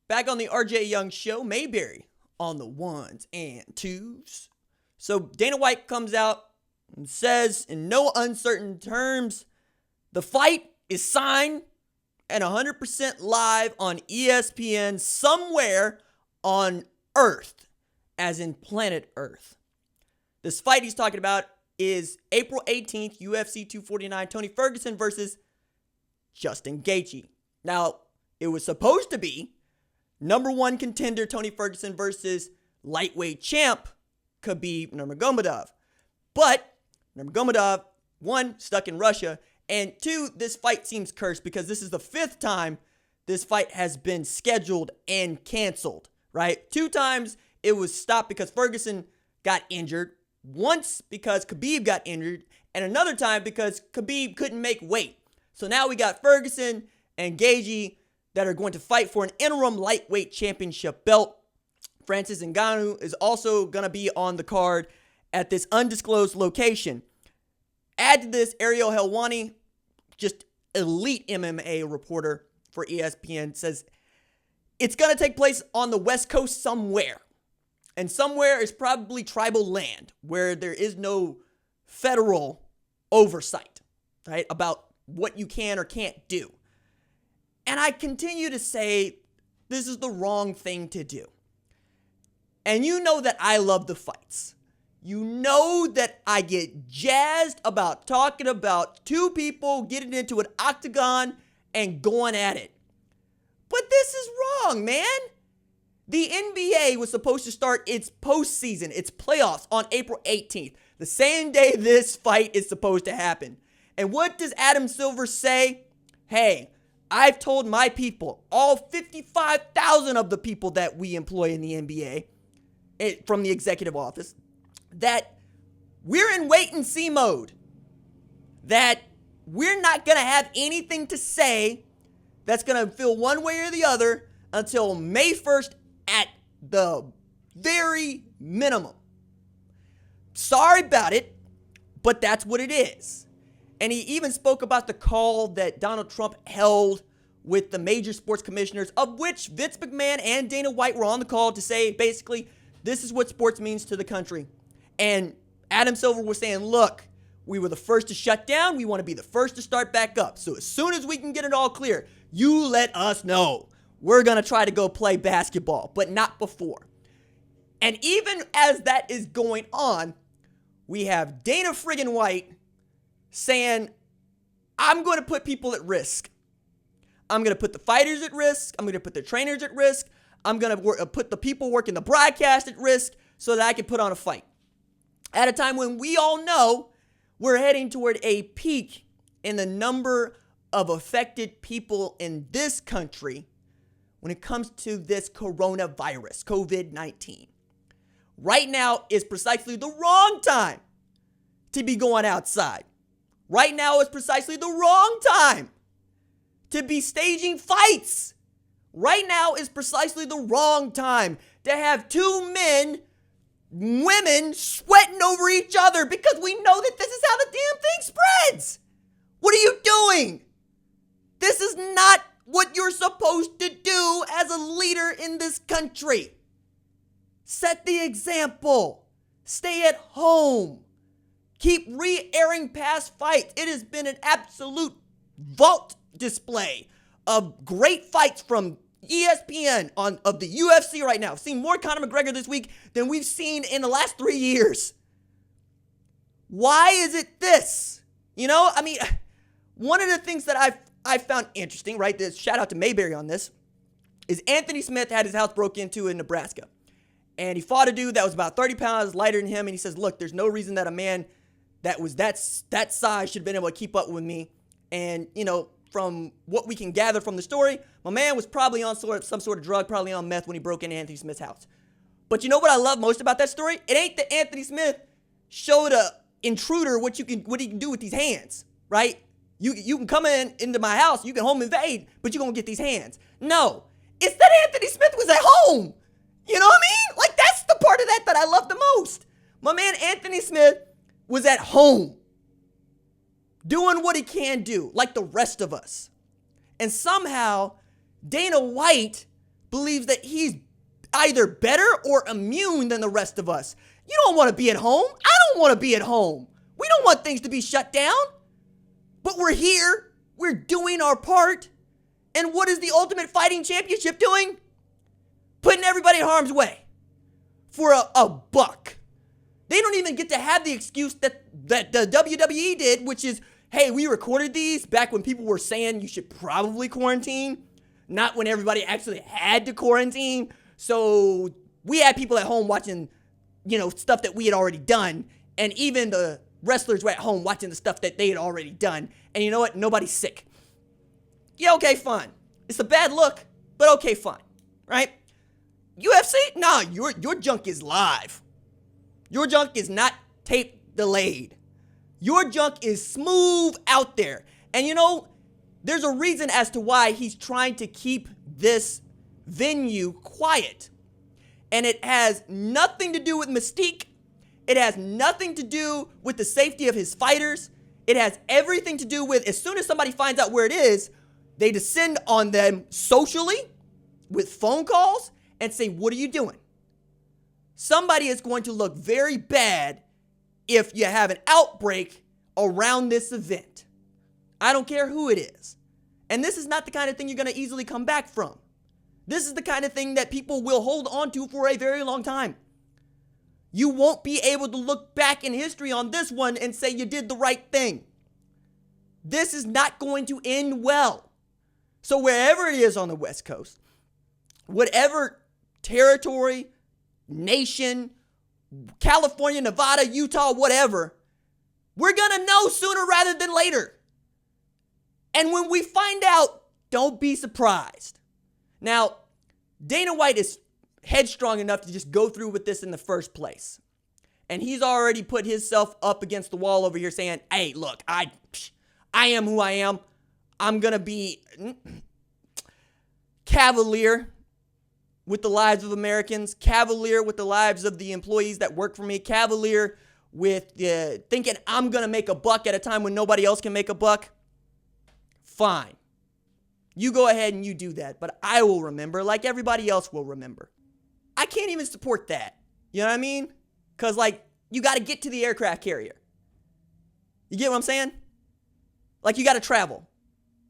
Back on the RJ Young Show, Mayberry on the ones and twos. So Dana White comes out and says in no uncertain terms, the fight is signed and 100% live on ESPN somewhere on Earth, as in planet Earth. This fight he's talking about is April 18th, UFC 249, Tony Ferguson versus Justin Gaethje. Now, it was supposed to be number one contender Tony Ferguson versus lightweight champ Khabib Nurmagomedov. But Nurmagomedov, one, stuck in Russia, and two, this fight seems cursed because this is the fifth time this fight has been scheduled and canceled, right? 2 times it was stopped because Ferguson got injured, once because Khabib got injured, and another time because Khabib couldn't make weight. So now we got Ferguson and Gaethje that are going to fight for an interim lightweight championship belt. Francis Ngannou is also going to be on the card at this undisclosed location. Add to this, Ariel Helwani, just elite MMA reporter for ESPN, says it's going to take place on the West Coast somewhere. And somewhere is probably tribal land where there is no federal oversight, right, about what you can or can't do. And I continue to say this is the wrong thing to do. And you know that I love the fights. You know that I get jazzed about talking about 2 people getting into an octagon and going at it. But this is wrong, man. The NBA was supposed to start its postseason, its playoffs, on April 18th, the same day this fight is supposed to happen. And what does Adam Silver say? Hey, I've told my people, all 55,000 of the people that we employ in the NBA, from the executive office, that we're in wait and see mode. That we're not going to have anything to say that's going to feel one way or the other until May 1st at the very minimum. Sorry about it, but that's what it is. And he even spoke about the call that Donald Trump held with the major sports commissioners, of which Vince McMahon and Dana White were on the call to say, basically, this is what sports means to the country. And Adam Silver was saying, look, we were the first to shut down. We want to be the first to start back up. So as soon as we can get it all clear, you let us know. We're going to try to go play basketball, but not before. And even as that is going on, we have Dana friggin' White saying, I'm going to put people at risk. I'm going to put the fighters at risk. I'm going to put the trainers at risk. I'm going to put the people working the broadcast at risk so that I can put on a fight. At a time when we all know we're heading toward a peak in the number of affected people in this country when it comes to this coronavirus, COVID-19. Right now is precisely the wrong time to be going outside. Right now is precisely the wrong time to be staging fights. Right now is precisely the wrong time to have 2 men, women sweating over each other because we know that this is how the damn thing spreads. What are you doing? This is not what you're supposed to do as a leader in this country. Set the example. Stay at home. Keep re-airing past fights. It has been an absolute vault display of great fights from ESPN of the UFC right now. I've seen more Conor McGregor this week than we've seen in the last 3 years. Why is it this? You know, I mean, one of the things that I found interesting, right, this shout out to Mayberry on this, is Anthony Smith had his house broke into in Nebraska. And he fought a dude that was about 30 pounds lighter than him. And he says, look, there's no reason that a man that was that size should have been able to keep up with me. And, you know, from what we can gather from the story, my man was probably on some sort of drug, probably on meth when he broke into Anthony Smith's house. But you know what I love most about that story? It ain't that Anthony Smith showed a intruder what he can do with these hands, right? You can come into my house, you can home invade, but you're going to get these hands. No, it's that Anthony Smith was at home. You know what I mean? Like, that's the part of that I love the most. My man Anthony Smith was at home doing what he can do, like the rest of us. And somehow Dana White believes that he's either better or immune than the rest of us. You don't want to be at home. I don't want to be at home. We don't want things to be shut down. But we're here. We're doing our part. And what is the Ultimate Fighting Championship doing? Putting everybody in harm's way for a buck. They don't even get to have the excuse that the WWE did, which is, hey, we recorded these back when people were saying you should probably quarantine, not when everybody actually had to quarantine. So we had people at home watching, stuff that we had already done. And even the wrestlers were at home watching the stuff that they had already done. And you know what? Nobody's sick. Yeah, okay, fine. It's a bad look, but okay, fine. Right? UFC? Nah, your junk is live. Your junk is not tape delayed. Your junk is smooth out there. And there's a reason as to why he's trying to keep this venue quiet. And it has nothing to do with mystique. It has nothing to do with the safety of his fighters. It has everything to do with, as soon as somebody finds out where it is, they descend on them socially with phone calls and say, what are you doing? Somebody is going to look very bad if you have an outbreak around this event. I don't care who it is. And this is not the kind of thing you're going to easily come back from. This is the kind of thing that people will hold on to for a very long time. You won't be able to look back in history on this one and say you did the right thing. This is not going to end well. So wherever it is on the West Coast, whatever territory, nation, California, Nevada, Utah, whatever, we're going to know sooner rather than later. And when we find out, don't be surprised. Now, Dana White is headstrong enough to just go through with this in the first place. And he's already put himself up against the wall over here saying, hey, look, I am who I am. I'm going to be cavalier with the lives of Americans, cavalier with the lives of the employees that work for me, cavalier with thinking I'm going to make a buck at a time when nobody else can make a buck. Fine. You go ahead and you do that, but I will remember like everybody else will remember. I can't even support that. You know what I mean? Because, you got to get to the aircraft carrier. You get what I'm saying? You got to travel.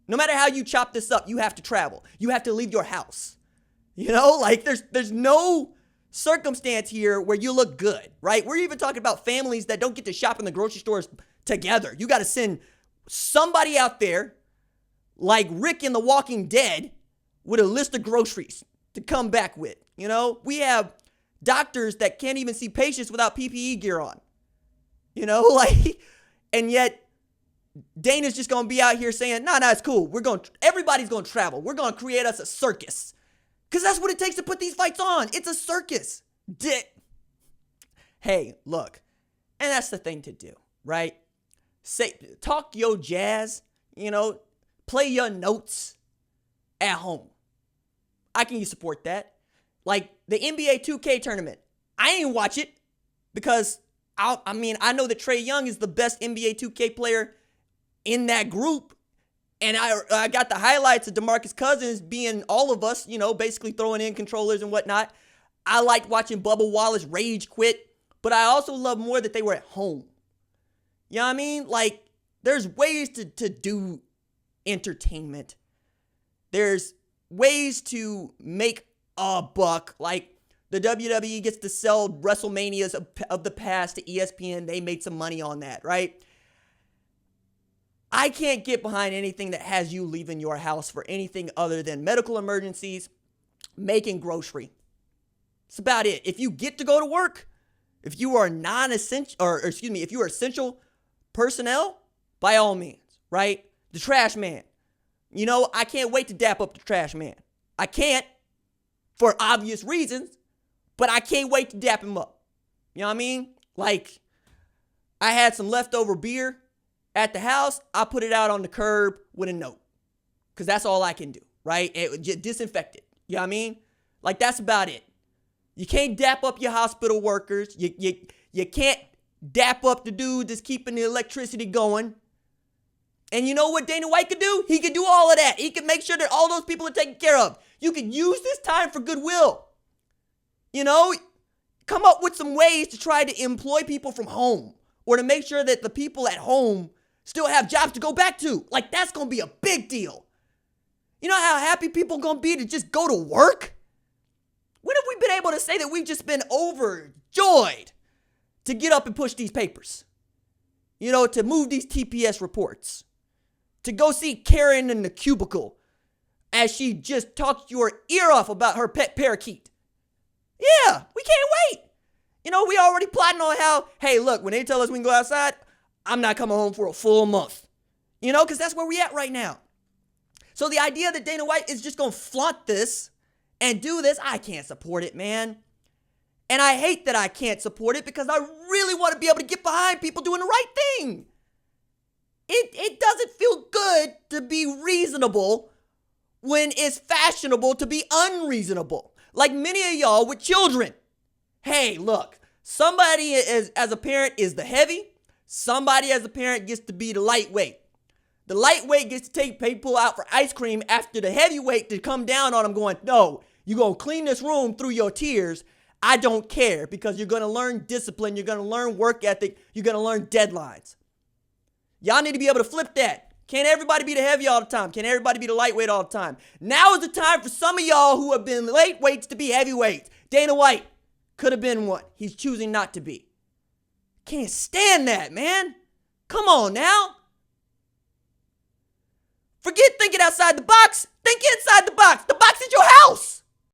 No matter how you chop this up, you have to travel. You have to leave your house. There's no circumstance here where you look good, right? We're even talking about families that don't get to shop in the grocery stores together. You got to send somebody out there like Rick in The Walking Dead with a list of groceries to come back with. We have doctors that can't even see patients without PPE gear on. And yet Dana's just going to be out here saying, no, it's cool. Everybody's going to travel. We're going to create us a circus. Because that's what it takes to put these fights on. It's a circus. Hey, look. And that's the thing to do, right? Talk your jazz, play your notes at home. I can support that. Like the NBA 2K tournament. I ain't watch it because I know that Trae Young is the best NBA 2K player in that group. And I got the highlights of DeMarcus Cousins being all of us, basically throwing in controllers and whatnot. I liked watching Bubba Wallace rage quit, but I also love more that they were at home. You know what I mean? There's ways to do entertainment. There's ways to make a buck. The WWE gets to sell WrestleManias of the past to ESPN. They made some money on that, right? I can't get behind anything that has you leaving your house for anything other than medical emergencies, making grocery. It's about it. If you get to go to work, if you are if you are essential personnel, by all means, right? The trash man. I can't wait to dap up the trash man. I can't for obvious reasons, but I can't wait to dap him up. You know what I mean? I had some leftover beer at the house. I put it out on the curb with a note because that's all I can do, right? Just disinfect it. You know what I mean? That's about it. You can't dap up your hospital workers. You can't dap up the dude that's keeping the electricity going. And you know what Dana White could do? He could do all of that. He could make sure that all those people are taken care of. You can use this time for goodwill. You know, come up with some ways to try to employ people from home or to make sure that the people at home still have jobs to go back to. Like, that's going to be a big deal. You know how happy people are going to be to just go to work? When have we been able to say that we've just been overjoyed to get up and push these papers? You know, to move these TPS reports, to go see Karen in the cubicle as she just talks your ear off about her pet parakeet. Yeah, we can't wait. You know, we already plotting on how, hey, look, when they tell us we can go outside, I'm not coming home for a full month. You know, because that's where we at right now. So the idea that Dana White is just going to flaunt this and do this, I can't support it, man. And I hate that I can't support it because I really want to be able to get behind people doing the right thing. It doesn't feel good to be reasonable when it's fashionable to be unreasonable. Like many of y'all with children. Hey, look, somebody as a parent is the heavy. Somebody as a parent gets to be the lightweight. The lightweight gets to take people out for ice cream after the heavyweight to come down on them going, no, you're going to clean this room through your tears. I don't care, because you're going to learn discipline. You're going to learn work ethic. You're going to learn deadlines. Y'all need to be able to flip that. Can't everybody be the heavy all the time? Can't everybody be the lightweight all the time? Now is the time for some of y'all who have been lightweights to be heavyweights. Dana White could have been one. He's choosing not to be. Can't stand that, man. Come on now. Forget thinking outside the box. Think inside the box. The box is your house.